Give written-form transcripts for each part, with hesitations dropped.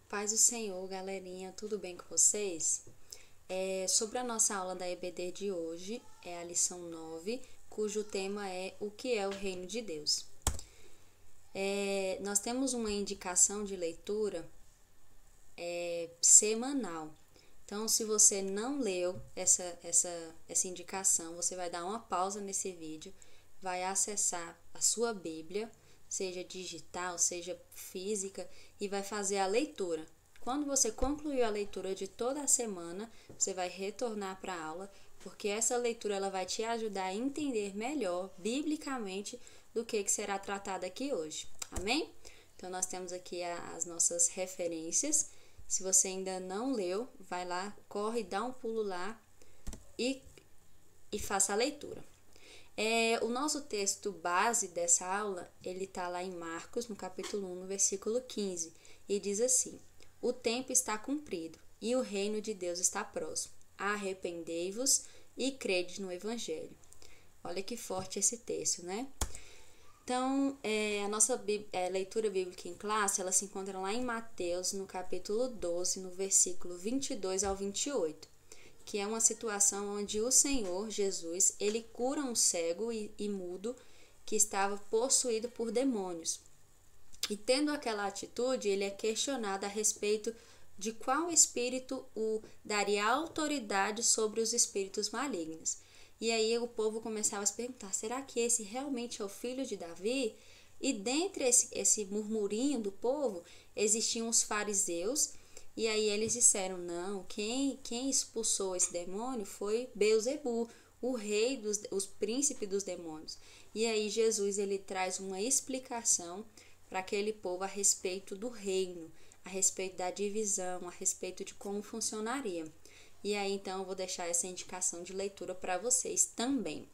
Paz do Senhor, galerinha, tudo bem com vocês? Sobre a nossa aula da EBD de hoje, é a lição 9, cujo tema é o que é o Reino de Deus. Nós temos uma indicação de leitura semanal. Então, se você não leu essa indicação, você vai dar uma pausa nesse vídeo, vai acessar a sua Bíblia, seja digital, seja física, e vai fazer a leitura. Quando você concluir a leitura de toda a semana, você vai retornar para a aula, porque essa leitura ela vai te ajudar a entender melhor, biblicamente, do que será tratado aqui hoje. Amém? Então, nós temos aqui as nossas referências. Se você ainda não leu, vai lá, corre, dá um pulo lá e faça a leitura. O nosso texto base dessa aula, ele está lá em Marcos, no capítulo 1, no versículo 15, e diz assim: o tempo está cumprido e o reino de Deus está próximo. Arrependei-vos e crede no Evangelho. Olha que forte esse texto, né? Então, a nossa leitura bíblica em classe, ela se encontra lá em Mateus, no capítulo 12, no versículo 22 ao 28, que é uma situação onde o Senhor Jesus, ele cura um cego e mudo que estava possuído por demônios. E tendo aquela atitude, ele é questionado a respeito de qual espírito o daria autoridade sobre os espíritos malignos. E aí o povo começava a se perguntar, será que esse realmente é o filho de Davi? E dentre esse murmurinho do povo, existiam os fariseus, e aí eles disseram, não, quem expulsou esse demônio foi Beelzebu, o rei os príncipes dos demônios. E aí Jesus ele traz uma explicação para aquele povo a respeito do reino, a respeito da divisão, a respeito de como funcionaria. E aí, então, eu vou deixar essa indicação de leitura para vocês também.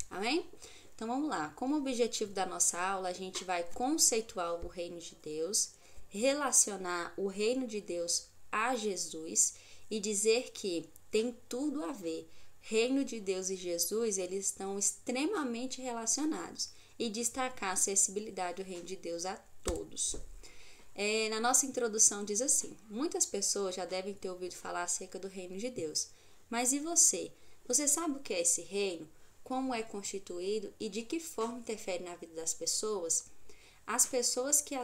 Amém? Então, vamos lá. Como objetivo da nossa aula, a gente vai conceituar o reino de Deus, relacionar o reino de Deus a Jesus e dizer que tem tudo a ver. Reino de Deus e Jesus, eles estão extremamente relacionados. E destacar a acessibilidade do reino de Deus a todos. Na nossa introdução diz assim: muitas pessoas já devem ter ouvido falar acerca do reino de Deus. Mas e você? Você sabe o que é esse reino? Como é constituído e de que forma interfere na vida das pessoas? As pessoas que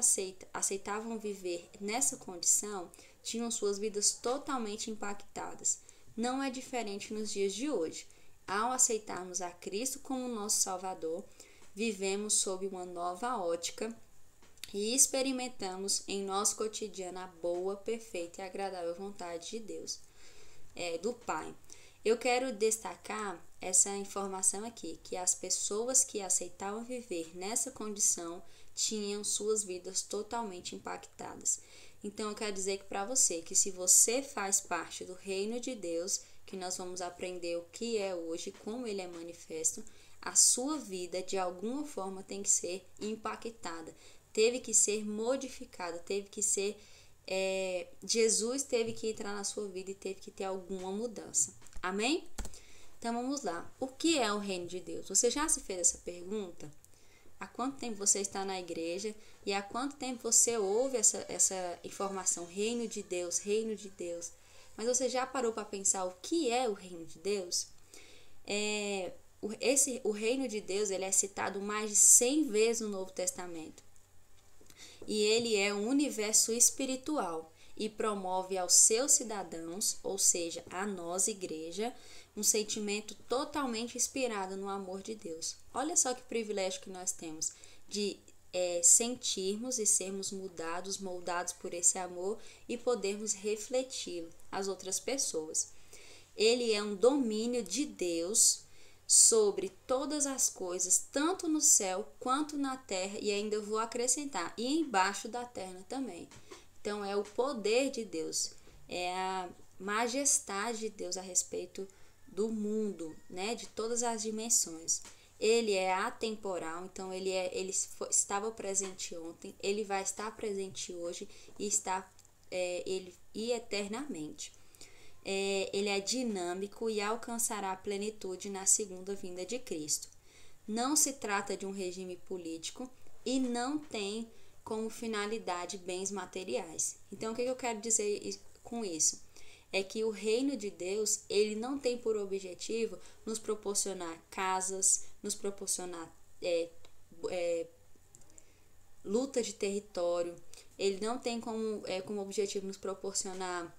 aceitavam viver nessa condição tinham suas vidas totalmente impactadas. Não é diferente nos dias de hoje. Ao aceitarmos a Cristo como nosso Salvador, vivemos sob uma nova ótica e experimentamos em nosso cotidiano a boa, perfeita e agradável vontade de Deus, do Pai. Eu quero destacar essa informação aqui, que as pessoas que aceitavam viver nessa condição tinham suas vidas totalmente impactadas. Então, eu quero dizer que para você, que se você faz parte do reino de Deus, que nós vamos aprender o que é hoje, como ele é manifesto, a sua vida de alguma forma tem que ser impactada, teve que ser modificada, teve que ser Jesus teve que entrar na sua vida e teve que ter alguma mudança. Amém? Então vamos lá. O que é o reino de Deus? Você já se fez essa pergunta? Há quanto tempo você está na igreja e há quanto tempo você ouve essa informação, reino de Deus, reino de Deus? Mas você já parou para pensar o que é o reino de Deus? O reino de Deus ele é citado mais de 100 vezes no Novo Testamento. E ele é um universo espiritual e promove aos seus cidadãos, ou seja, a nós, igreja, um sentimento totalmente inspirado no amor de Deus. Olha só que privilégio que nós temos de sentirmos e sermos moldados por esse amor e podermos refleti-lo às outras pessoas. Ele é um domínio de Deus sobre todas as coisas, tanto no céu quanto na terra, e ainda vou acrescentar, e embaixo da terra também. Então, é o poder de Deus, é a majestade de Deus a respeito do mundo, né, de todas as dimensões. Ele é atemporal, então ele estava presente ontem, ele vai estar presente hoje e eternamente. Ele é dinâmico e alcançará a plenitude na segunda vinda de Cristo. não se trata de um regime político e não tem como finalidade bens materiais. Então, o que eu quero dizer com isso? É que o reino de Deus, ele não tem por objetivo nos proporcionar casas, nos proporcionar luta de território, ele não tem como objetivo nos proporcionar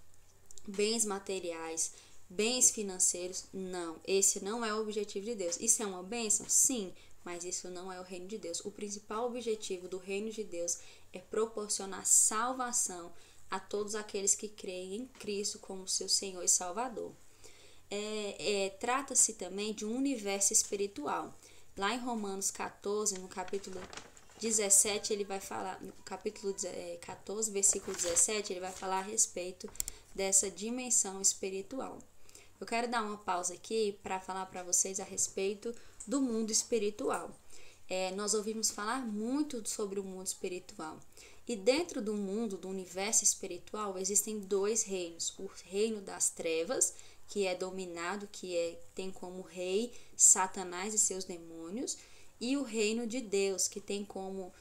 bens materiais, bens financeiros. Não, esse não é o objetivo de Deus. Isso é uma bênção? Sim, mas isso não é o reino de Deus. O principal objetivo do reino de Deus é proporcionar salvação a todos aqueles que creem em Cristo como seu Senhor e Salvador. Trata-se também de um universo espiritual. Lá em Romanos 14, no capítulo 17, ele vai falar, no capítulo 14, versículo 17, ele vai falar a respeito dessa dimensão espiritual. Eu quero dar uma pausa aqui para falar para vocês a respeito do mundo espiritual. Nós ouvimos falar muito sobre o mundo espiritual. E dentro do mundo, do universo espiritual, existem dois reinos. O reino das trevas, que é dominado, tem como rei Satanás e seus demônios, e o reino de Deus, que tem como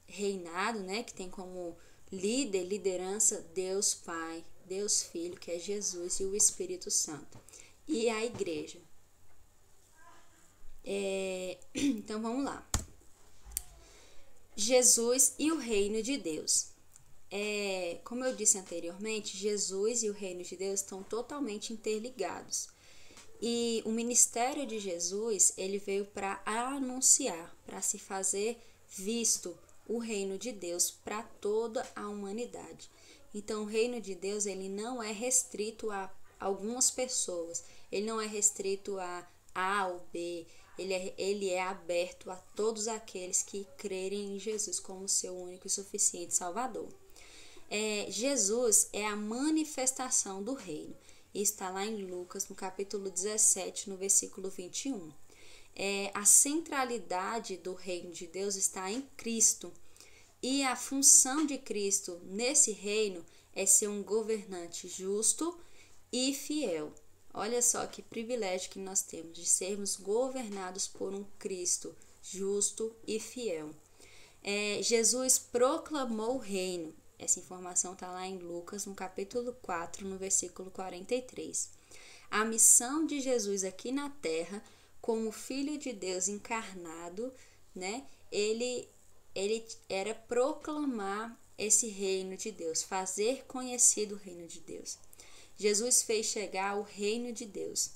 reinado, né, que tem como liderança Deus Pai, Deus Filho, que é Jesus, e o Espírito Santo. E a igreja. Então vamos lá. Jesus e o reino de Deus. Como eu disse anteriormente, Jesus e o reino de Deus estão totalmente interligados. E o ministério de Jesus, ele veio para anunciar, para se fazer visto o reino de Deus para toda a humanidade. Então, o reino de Deus, ele não é restrito a algumas pessoas, ele não é restrito a A ou B, ele é aberto a todos aqueles que crerem em Jesus como seu único e suficiente Salvador. Jesus é a manifestação do reino. Isso está lá em Lucas, no capítulo 17, no versículo 21. A centralidade do reino de Deus está em Cristo. E a função de Cristo nesse reino é ser um governante justo e fiel. Olha só que privilégio que nós temos de sermos governados por um Cristo justo e fiel. Jesus proclamou o reino. Essa informação está lá em Lucas, no capítulo 4, no versículo 43. A missão de Jesus aqui na terra, como Filho de Deus encarnado, né? Ele era proclamar esse reino de Deus, fazer conhecido o reino de Deus. Jesus fez chegar o reino de Deus.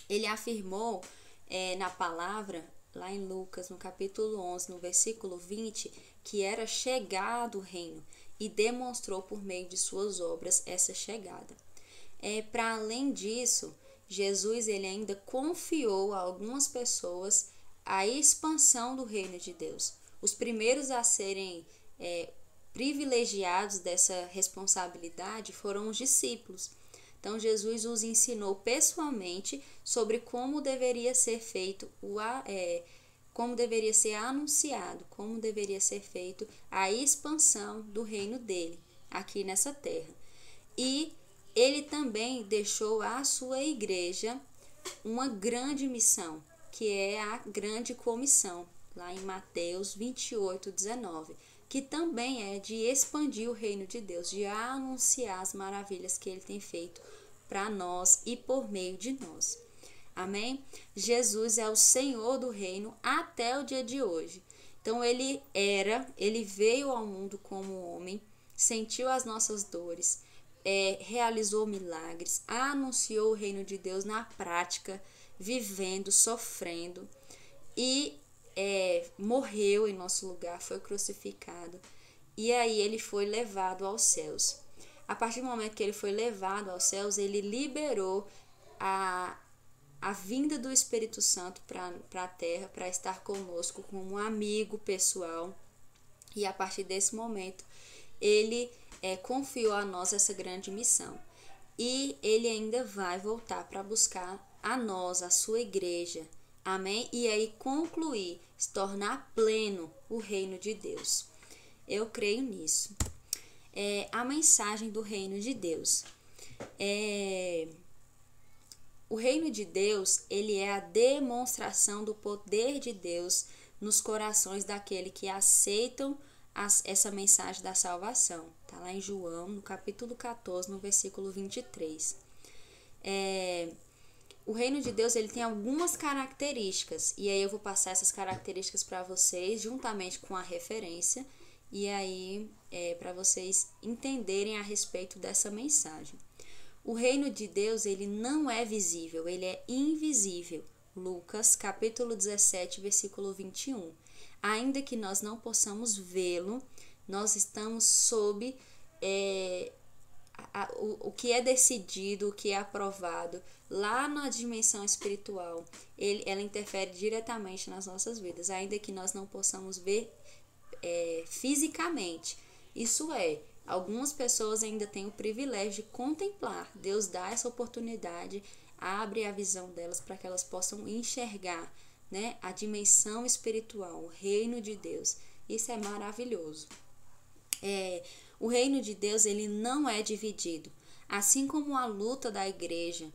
Ele afirmou na palavra, lá em Lucas, no capítulo 11, no versículo 20, que era chegado o reino e demonstrou por meio de suas obras essa chegada. Para além disso, Jesus ele ainda confiou a algumas pessoas a expansão do reino de Deus. Os primeiros a serem privilegiados dessa responsabilidade foram os discípulos. Então, Jesus os ensinou pessoalmente sobre como deveria ser feito como deveria ser anunciado, como deveria ser feito a expansão do reino dele aqui nessa terra. E ele também deixou à sua igreja uma grande missão, que é a grande comissão, lá em Mateus 28, 19, que também é de expandir o reino de Deus, de anunciar as maravilhas que ele tem feito para nós e por meio de nós. Amém? Jesus é o Senhor do reino até o dia de hoje. Então ele veio ao mundo como homem, sentiu as nossas dores, realizou milagres, anunciou o reino de Deus na prática, vivendo, sofrendo e morreu em nosso lugar, foi crucificado. E aí ele foi levado aos céus. A partir do momento que ele foi levado aos céus, ele liberou a vinda do Espírito Santo para a terra, para estar conosco como um amigo pessoal. E a partir desse momento, ele confiou a nós essa grande missão. E ele ainda vai voltar para buscar a nós, a sua igreja. Amém? E aí concluir, se tornar pleno o reino de Deus. Eu creio nisso. A mensagem do reino de Deus. O reino de Deus, ele é a demonstração do poder de Deus nos corações daqueles que aceitam essa mensagem da salvação. Está lá em João, no capítulo 14, no versículo 23. O reino de Deus, ele tem algumas características, e aí eu vou passar essas características para vocês, juntamente com a referência, e aí para vocês entenderem a respeito dessa mensagem. O reino de Deus, ele não é visível, ele é invisível. Lucas, capítulo 17, versículo 21. Ainda que nós não possamos vê-lo, nós estamos sob o que é decidido, o que é aprovado lá na dimensão espiritual. Ela interfere diretamente nas nossas vidas, ainda que nós não possamos ver fisicamente. Isso é, algumas pessoas ainda têm o privilégio de contemplar. Deus dá essa oportunidade, abre a visão delas para que elas possam enxergar, né, a dimensão espiritual, o reino de Deus. Isso é maravilhoso. O reino de Deus, ele não é dividido. Assim como a luta da igreja,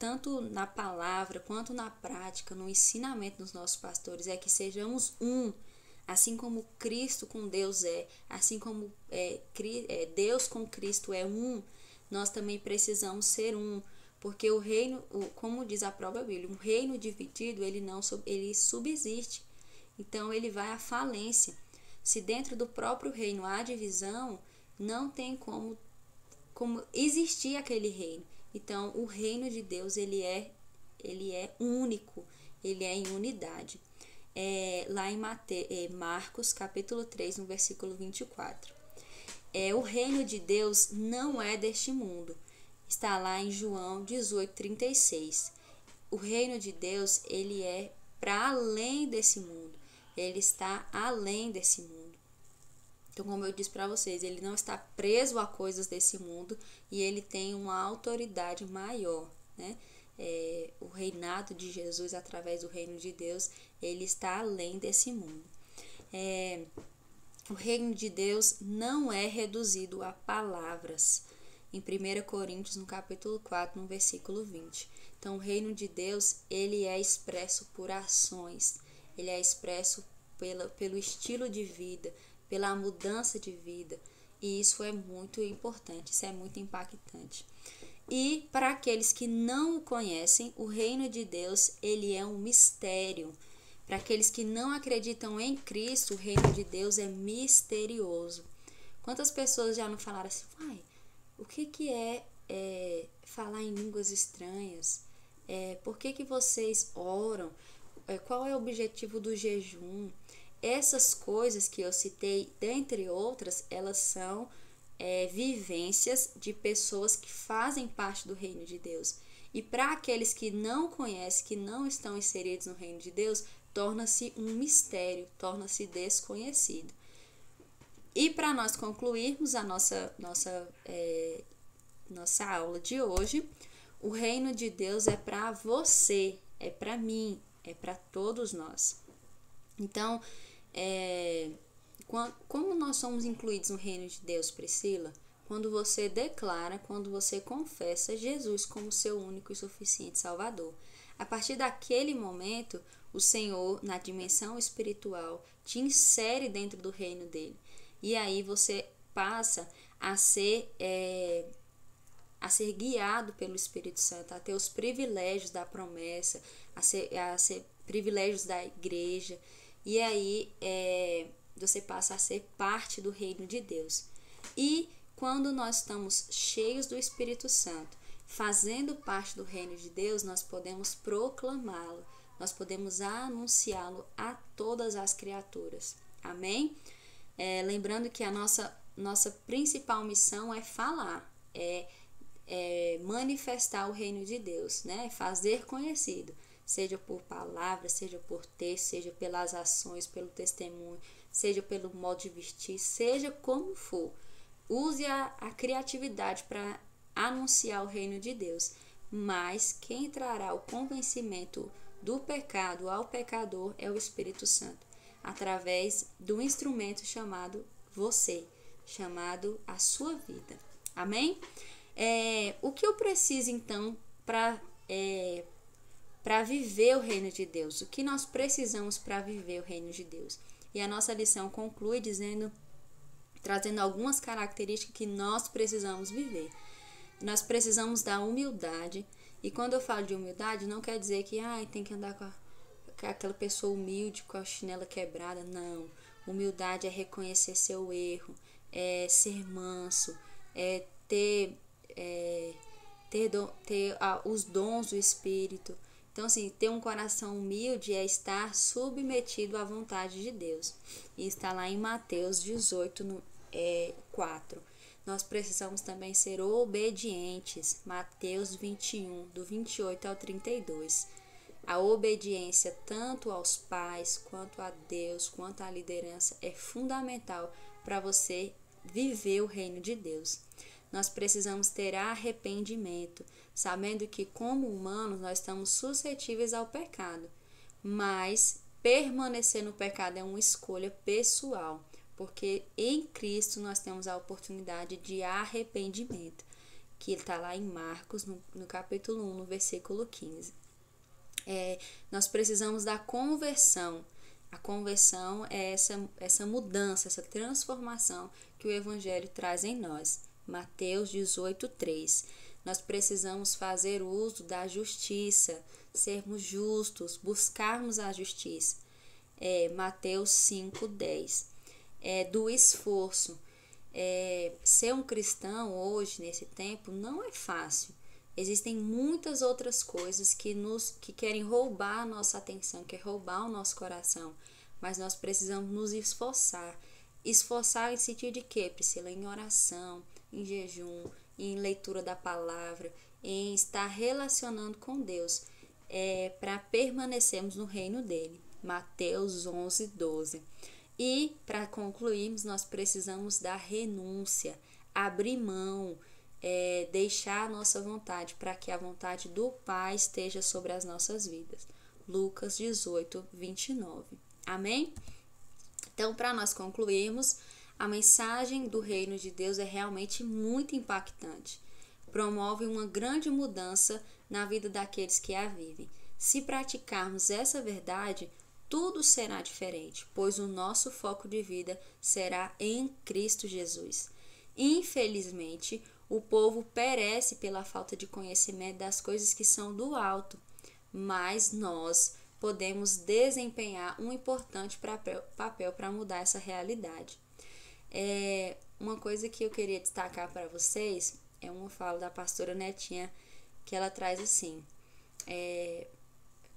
tanto na palavra quanto na prática, no ensinamento dos nossos pastores, é que sejamos um. Assim como Cristo com Deus assim como Deus com Cristo é um, nós também precisamos ser um, porque o reino, como diz a própria Bíblia, um reino dividido, ele subsiste, então ele vai à falência. Se dentro do próprio reino há divisão, não tem como existir aquele reino. Então o reino de Deus, ele é único, ele é em unidade. Lá em Marcos, capítulo 3, no versículo 24. O reino de Deus não é deste mundo. Está lá em João 18, 36. O reino de Deus, ele é para além desse mundo. Ele está além desse mundo. Então, como eu disse para vocês, ele não está preso a coisas desse mundo e ele tem uma autoridade maior, né? O reinado de Jesus através do reino de Deus, ele está além desse mundo. O reino de Deus não é reduzido a palavras. Em 1 Coríntios, no capítulo 4, no versículo 20. Então, o reino de Deus, ele é expresso por ações, ele é expresso pelo estilo de vida, pela mudança de vida, e isso é muito importante, isso é muito impactante. E para aqueles que não o conhecem, o reino de Deus, ele é um mistério. Para aqueles que não acreditam em Cristo, o reino de Deus é misterioso. Quantas pessoas já não falaram assim, o que é falar em línguas estranhas? Por que vocês oram? Qual é o objetivo do jejum? Essas coisas que eu citei, dentre outras, elas são vivências de pessoas que fazem parte do reino de Deus. E para aqueles que não conhecem, que não estão inseridos no reino de Deus, torna-se um mistério, torna-se desconhecido. E para nós concluirmos a nossa aula de hoje, o reino de Deus é para você, é para mim, é para todos nós. Então, como nós somos incluídos no reino de Deus, Priscila? Quando você declara, quando você confessa Jesus como seu único e suficiente Salvador. A partir daquele momento, o Senhor, na dimensão espiritual, te insere dentro do reino dele. E aí você passa a ser guiado pelo Espírito Santo, a ter os privilégios da promessa, a ser privilégios da igreja. E aí você passa a ser parte do reino de Deus. E quando nós estamos cheios do Espírito Santo, fazendo parte do reino de Deus, nós podemos proclamá-lo, nós podemos anunciá-lo a todas as criaturas. Amém? Lembrando que a nossa principal missão é falar, manifestar o reino de Deus, né? Fazer conhecido, seja por palavras, seja por texto, seja pelas ações, pelo testemunho, seja pelo modo de vestir, seja como for. Use a criatividade para anunciar o reino de Deus, mas quem trará o convencimento do pecado ao pecador é o Espírito Santo, através do instrumento chamado você, chamado a sua vida. Amém? O que eu preciso então para para viver o reino de Deus. O que nós precisamos para viver o reino de Deus? E a nossa lição conclui trazendo algumas características que nós precisamos viver. Nós precisamos da humildade. E quando eu falo de humildade, não quer dizer que tem que andar com aquela pessoa humilde, com a chinela quebrada. Não. Humildade é reconhecer seu erro, é ser manso, é ter os dons do Espírito. Então, assim, ter um coração humilde é estar submetido à vontade de Deus. E está lá em Mateus 18, 4. Nós precisamos também ser obedientes. Mateus 21, do 28 ao 32. A obediência tanto aos pais, quanto a Deus, quanto à liderança é fundamental para você viver o reino de Deus. Nós precisamos ter arrependimento, sabendo que como humanos nós estamos suscetíveis ao pecado, mas permanecer no pecado é uma escolha pessoal, porque em Cristo nós temos a oportunidade de arrependimento, que está lá em Marcos, no capítulo 1, no versículo 15. Nós precisamos da conversão. A conversão é essa mudança, essa transformação que o Evangelho traz em nós. Mateus 18, 3. Nós precisamos fazer uso da justiça, sermos justos, buscarmos a justiça. Mateus 5, 10. Do esforço. Ser um cristão hoje, nesse tempo, não é fácil. Existem muitas outras coisas que querem roubar a nossa atenção, querem roubar o nosso coração. Mas nós precisamos nos esforçar. Esforçar em sentido de quê, Priscila? Em oração, em jejum, em leitura da palavra, em estar relacionando com Deus, para permanecermos no reino dele. Mateus 11, 12. E, para concluirmos, nós precisamos da renúncia, abrir mão, deixar a nossa vontade, para que a vontade do Pai esteja sobre as nossas vidas. Lucas 18, 29. Amém? Então, para nós concluirmos, a mensagem do reino de Deus é realmente muito impactante. Promove uma grande mudança na vida daqueles que a vivem. Se praticarmos essa verdade, tudo será diferente, pois o nosso foco de vida será em Cristo Jesus. Infelizmente, o povo perece pela falta de conhecimento das coisas que são do alto, mas nós podemos desempenhar um importante papel para mudar essa realidade. Uma coisa que eu queria destacar para vocês é uma fala da pastora Netinha, que ela traz assim: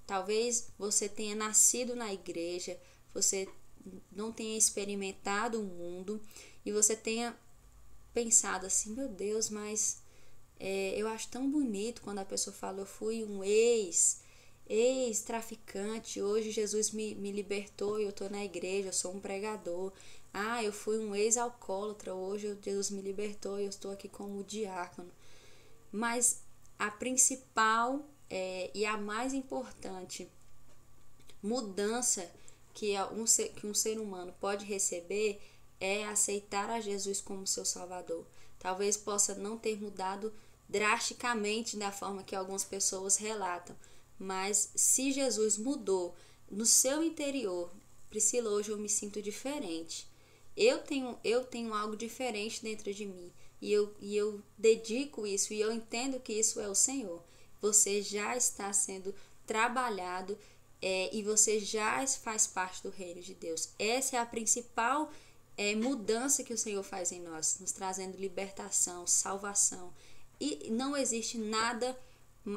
talvez você tenha nascido na igreja, você não tenha experimentado o mundo e você tenha pensado assim, meu Deus, mas eu acho tão bonito quando a pessoa fala, eu fui um ex-traficante, hoje Jesus me libertou e eu estou na igreja, eu sou um pregador. Eu fui um ex-alcoólatra, hoje Jesus me libertou e eu estou aqui como diácono. Mas a principal e a mais importante mudança que um ser humano pode receber é aceitar a Jesus como seu Salvador. Talvez possa não ter mudado drasticamente da forma que algumas pessoas relatam, mas se Jesus mudou no seu interior, Priscila, hoje eu me sinto diferente. Eu tenho algo diferente dentro de mim e eu dedico isso e eu entendo que isso é o Senhor. Você já está sendo trabalhado e você já faz parte do reino de Deus. Essa é a principal mudança que o Senhor faz em nós, nos trazendo libertação, salvação. E não existe nada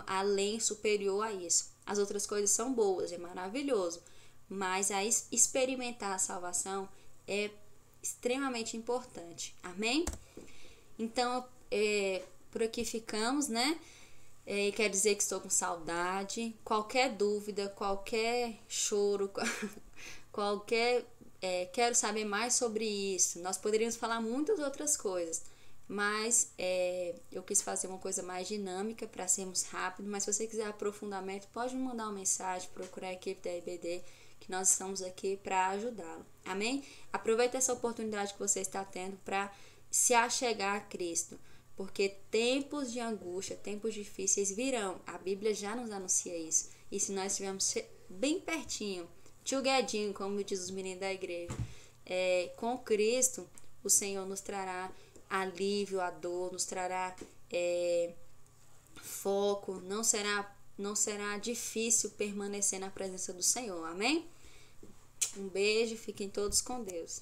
além, superior a isso. As outras coisas são boas, é maravilhoso, mas experimentar a salvação é extremamente importante. Amém? Então, por aqui ficamos, né? Quer dizer que estou com saudade. Qualquer dúvida, qualquer choro, quero saber mais sobre isso. Nós poderíamos falar muitas outras coisas, mas eu quis fazer uma coisa mais dinâmica para sermos rápidos. Mas se você quiser aprofundamento, pode me mandar uma mensagem, procurar a equipe da IBD, que nós estamos aqui para ajudá-lo. Amém? Aproveita essa oportunidade que você está tendo para se achegar a Cristo, porque tempos de angústia, tempos difíceis virão. A Bíblia já nos anuncia isso. E se nós estivermos bem pertinho, together, como diz os meninos da igreja, com Cristo, o Senhor nos trará alívio à dor, nos trará foco, não será difícil permanecer na presença do Senhor, amém? Um beijo, fiquem todos com Deus.